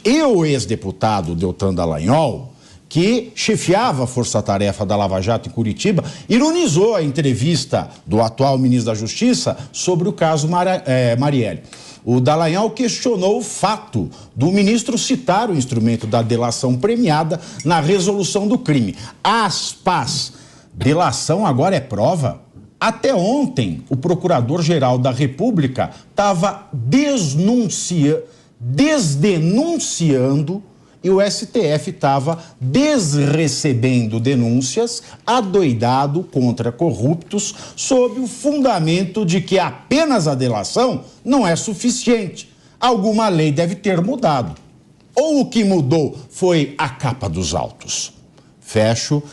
e o ex-deputado Deltan Dallagnol, que chefiava a força-tarefa da Lava Jato em Curitiba, ironizou a entrevista do atual ministro da Justiça sobre o caso Marielle. O Dallagnol questionou o fato do ministro citar o instrumento da delação premiada na resolução do crime. Aspas, delação agora é prova? Até ontem, o Procurador-Geral da República estava desdenunciando e o STF estava desrecebendo denúncias adoidado contra corruptos sob o fundamento de que apenas a delação não é suficiente. Alguma lei deve ter mudado. Ou o que mudou foi a capa dos autos. Fecho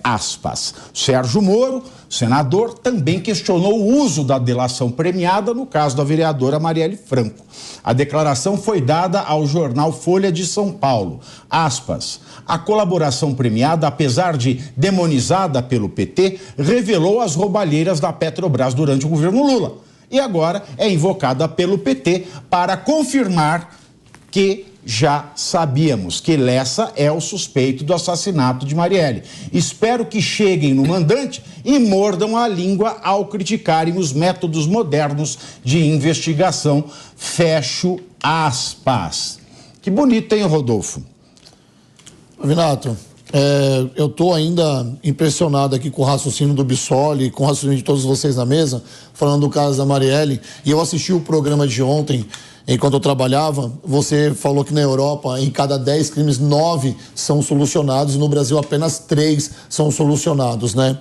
aspas. Sérgio Moro, senador, também questionou o uso da delação premiada no caso da vereadora Marielle Franco. A declaração foi dada ao jornal Folha de São Paulo. Aspas. A colaboração premiada, apesar de demonizada pelo PT, revelou as roubalheiras da Petrobras durante o governo Lula. E agora é invocada pelo PT para confirmar que já sabíamos que Lessa é o suspeito do assassinato de Marielle. Espero que cheguem no mandante e mordam a língua ao criticarem os métodos modernos de investigação. Fecho aspas. Que bonito, hein, Rodolfo? Vinato, eu estou ainda impressionado aqui com o raciocínio do Bissoli, com o raciocínio de todos vocês na mesa, falando do caso da Marielle, e eu assisti o programa de ontem. Enquanto eu trabalhava, você falou que na Europa, em cada 10 crimes, 9 são solucionados e no Brasil apenas 3 são solucionados, né?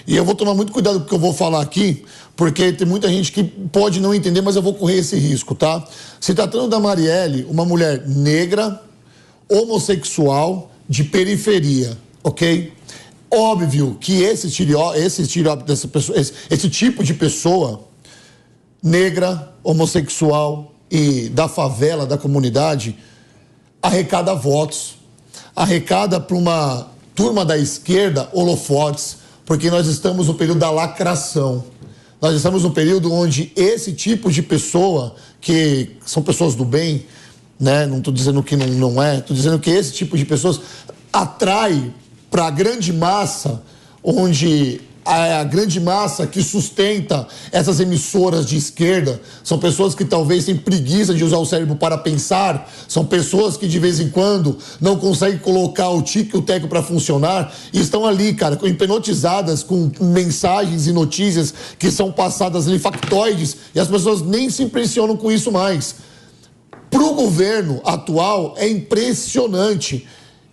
E eu vou tomar muito cuidado com o que eu vou falar aqui, porque tem muita gente que pode não entender, mas eu vou correr esse risco, tá? Se tratando da Marielle, uma mulher negra, homossexual, de periferia, ok? Óbvio que esse tipo de pessoa, negra, homossexual, e da favela, da comunidade, arrecada votos, arrecada para uma turma da esquerda holofotes, porque nós estamos no período da lacração. Nós estamos no período onde esse tipo de pessoa, que são pessoas do bem, né? Não estou dizendo que não é, estou dizendo que esse tipo de pessoas atrai para a grande massa, onde a grande massa que sustenta essas emissoras de esquerda são pessoas que talvez têm preguiça de usar o cérebro para pensar, são pessoas que de vez em quando não conseguem colocar o tique e o teco para funcionar e estão ali, cara, hipnotizadas com mensagens e notícias que são passadas ali, factoides, e as pessoas nem se impressionam com isso mais. Para o governo atual é impressionante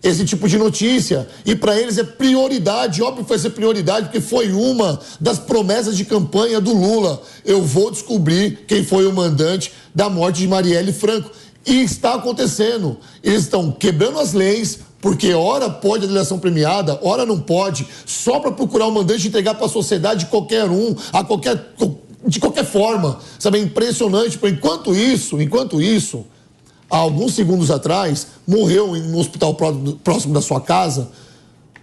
esse tipo de notícia, e para eles é prioridade, óbvio que vai ser prioridade, porque foi uma das promessas de campanha do Lula. Eu vou descobrir quem foi o mandante da morte de Marielle Franco. E está acontecendo. Eles estão quebrando as leis, porque ora pode a delação premiada, ora não pode, só para procurar o mandante e entregar para a sociedade qualquer um, de qualquer forma. Sabe, é impressionante. Enquanto isso, há alguns segundos atrás, morreu em um hospital próximo da sua casa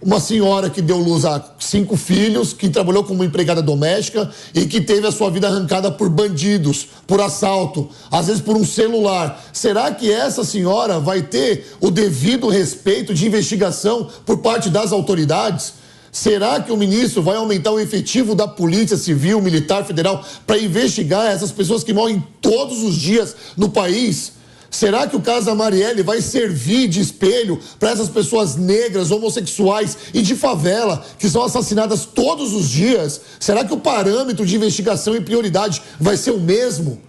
uma senhora que deu luz a 5 filhos, que trabalhou como empregada doméstica e que teve a sua vida arrancada por bandidos, por assalto, às vezes por um celular. Será que essa senhora vai ter o devido respeito de investigação por parte das autoridades? Será que o ministro vai aumentar o efetivo da Polícia Civil, Militar, Federal para investigar essas pessoas que morrem todos os dias no país? Será que o caso da Marielle vai servir de espelho para essas pessoas negras, homossexuais e de favela que são assassinadas todos os dias? Será que o parâmetro de investigação e prioridade vai ser o mesmo?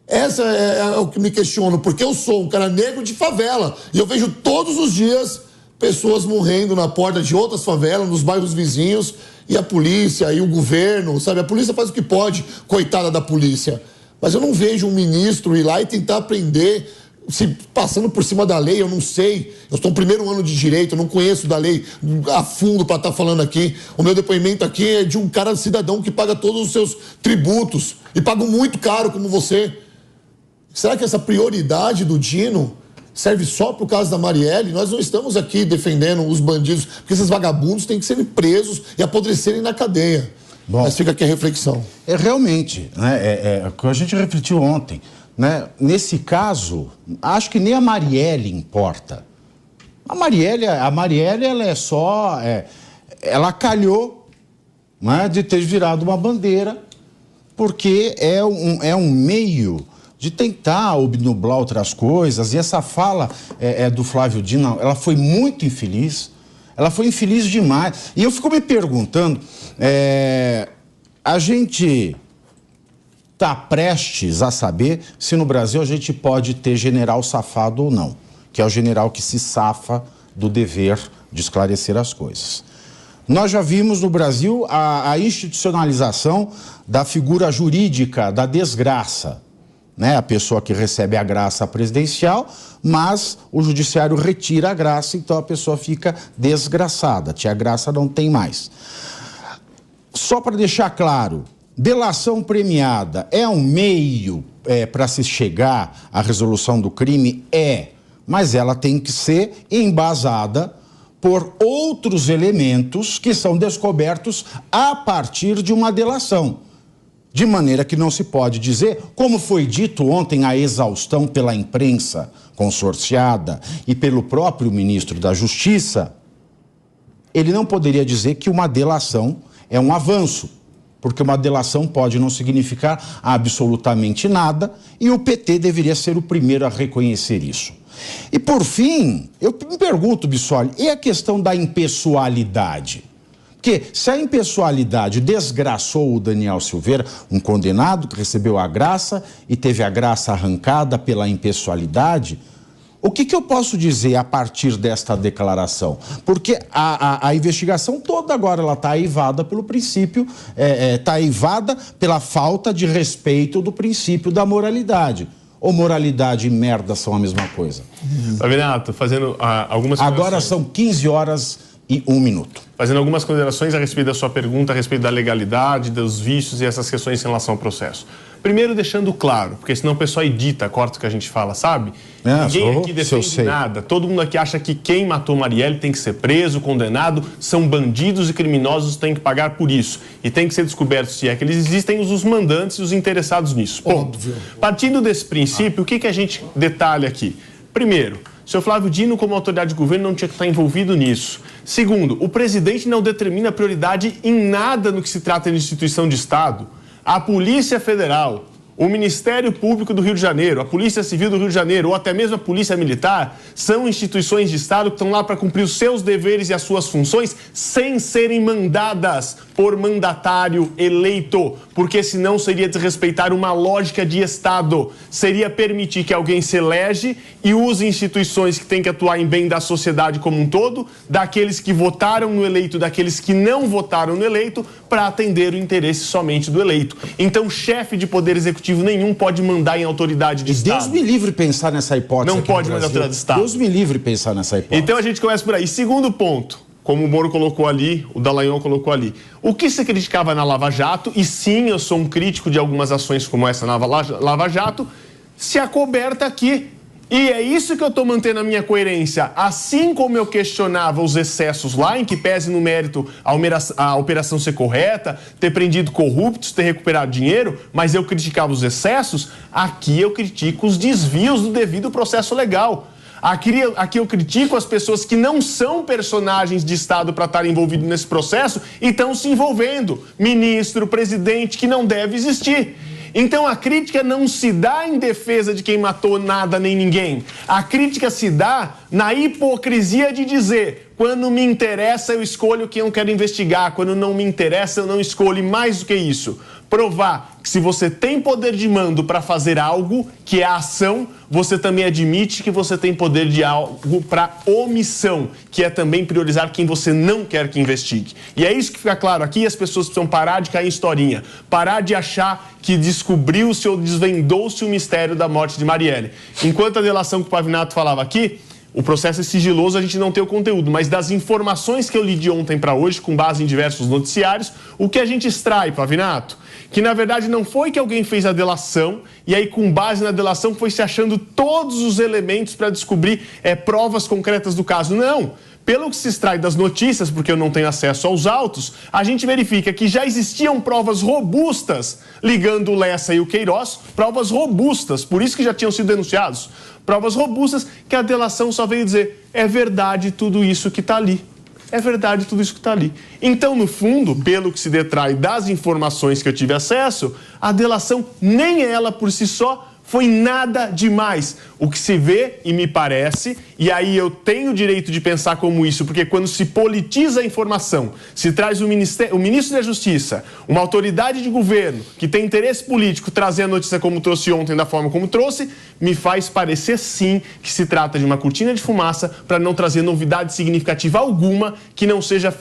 Essa é o que me questiono, porque eu sou um cara negro de favela e eu vejo todos os dias pessoas morrendo na porta de outras favelas, nos bairros vizinhos, e a polícia e o governo, sabe? A polícia faz o que pode, coitada da polícia. Mas eu não vejo um ministro ir lá e tentar aprender, se passando por cima da lei. Eu não sei. Eu estou no primeiro ano de direito, eu não conheço da lei a fundo para estar falando aqui. O meu depoimento aqui é de um cara cidadão que paga todos os seus tributos e paga muito caro como você. Será que essa prioridade do Dino serve só para o caso da Marielle? Nós não estamos aqui defendendo os bandidos, porque esses vagabundos têm que serem presos e apodrecerem na cadeia. Bom, mas fica aqui a reflexão. Realmente, né, o que a gente refletiu ontem. né? Nesse caso, acho que nem a Marielle importa. A Marielle ela é só... ela calhou, né, de ter virado uma bandeira, porque é um meio de tentar obnublar outras coisas. E essa fala do Flávio Dino, ela foi muito infeliz. Ela foi infeliz demais. E eu fico me perguntando, a gente está prestes a saber se no Brasil a gente pode ter general safado ou não, que é o general que se safa do dever de esclarecer as coisas. Nós já vimos no Brasil a institucionalização da figura jurídica da desgraça, né? A pessoa que recebe a graça presidencial, mas o judiciário retira a graça, então a pessoa fica desgraçada. Tinha graça, não tem mais. Só para deixar claro, delação premiada é um meio para se chegar à resolução do crime? Mas ela tem que ser embasada por outros elementos que são descobertos a partir de uma delação. De maneira que não se pode dizer, como foi dito ontem a exaustão pela imprensa consorciada e pelo próprio ministro da Justiça, ele não poderia dizer que uma delação é um avanço, porque uma delação pode não significar absolutamente nada e o PT deveria ser o primeiro a reconhecer isso. E por fim, eu me pergunto, Bissoli, e a questão da impessoalidade? Porque se a impessoalidade desgraçou o Daniel Silveira, um condenado que recebeu a graça e teve a graça arrancada pela impessoalidade, o que eu posso dizer a partir desta declaração? Porque a investigação toda agora ela está aivada pelo princípio, está aivada pela falta de respeito do princípio da moralidade. Ou moralidade e merda são a mesma coisa? Pavinato, fazendo algumas Agora são 15 horas e 1 minuto. Fazendo algumas considerações a respeito da sua pergunta, a respeito da legalidade, dos vícios e essas questões em relação ao processo. Primeiro, deixando claro, porque senão o pessoal edita, corta o que a gente fala, sabe? Ninguém aqui defende nada. Todo mundo aqui acha que quem matou Marielle tem que ser preso, condenado, são bandidos e criminosos, têm que pagar por isso. E tem que ser descoberto se é que eles existem, os mandantes e os interessados nisso. Ponto. Partindo desse princípio, o que a gente detalha aqui? Primeiro, o senhor Flávio Dino, como autoridade de governo, não tinha que estar envolvido nisso. Segundo, o presidente não determina prioridade em nada no que se trata de instituição de Estado. A Polícia Federal, o Ministério Público do Rio de Janeiro, a Polícia Civil do Rio de Janeiro ou até mesmo a Polícia Militar são instituições de Estado que estão lá para cumprir os seus deveres e as suas funções sem serem mandadas por mandatário eleito, porque senão seria desrespeitar uma lógica de Estado. Seria permitir que alguém se elege e use instituições que têm que atuar em bem da sociedade como um todo, daqueles que votaram no eleito, daqueles que não votaram no eleito, para atender o interesse somente do eleito. Então, chefe de poder executivo nenhum pode mandar em autoridade de Estado. Deus me livre pensar nessa hipótese. Não pode mandar em autoridade de Estado. Deus me livre pensar nessa hipótese. Então, a gente começa por aí. Segundo ponto, como o Moro colocou ali, o Dallagnol colocou ali. O que se criticava na Lava Jato, e sim, eu sou um crítico de algumas ações como essa na Lava Jato, se acoberta aqui. E é isso que eu estou mantendo a minha coerência. Assim como eu questionava os excessos lá, em que pese no mérito a operação ser correta, ter prendido corruptos, ter recuperado dinheiro, mas eu criticava os excessos, aqui eu critico os desvios do devido processo legal. Aqui eu critico as pessoas que não são personagens de Estado para estarem envolvidos nesse processo e estão se envolvendo. Ministro, presidente, que não deve existir. Então a crítica não se dá em defesa de quem matou nada nem ninguém. A crítica se dá na hipocrisia de dizer: quando me interessa eu escolho quem eu quero investigar, quando não me interessa eu não escolho. E mais do que isso, provar que se você tem poder de mando para fazer algo, que é a ação, você também admite que você tem poder de algo para omissão, que é também priorizar quem você não quer que investigue. E é isso que fica claro aqui, as pessoas precisam parar de cair em historinha, parar de achar que descobriu-se ou desvendou-se o mistério da morte de Marielle. Enquanto a delação que o Pavinato falava aqui, o processo é sigiloso, a gente não tem o conteúdo, mas das informações que eu li de ontem para hoje, com base em diversos noticiários, o que a gente extrai, Pavinato, que na verdade não foi que alguém fez a delação e aí com base na delação foi se achando todos os elementos para descobrir provas concretas do caso. Não. Pelo que se extrai das notícias, porque eu não tenho acesso aos autos, a gente verifica que já existiam provas robustas ligando o Lessa e o Queiroz, provas robustas, por isso que já tinham sido denunciados, provas robustas que a delação só veio dizer, é verdade tudo isso que está ali. É verdade tudo isso que está ali. Então, no fundo, pelo que se detrai das informações que eu tive acesso, a delação, nem ela por si só, foi nada demais. O que se vê, e me parece, e aí eu tenho o direito de pensar como isso, porque quando se politiza a informação, se traz o ministro da Justiça, uma autoridade de governo que tem interesse político trazer a notícia como trouxe ontem, da forma como trouxe, me faz parecer sim que se trata de uma cortina de fumaça para não trazer novidade significativa alguma que não seja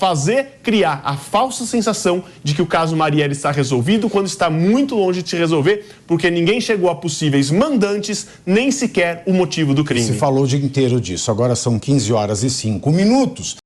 criar a falsa sensação de que o caso Marielle está resolvido quando está muito longe de se resolver, porque ninguém chegou a possíveis mandantes, nem sequer o motivo do crime. Se falou o dia inteiro disso. Agora são 15 horas e 5 minutos.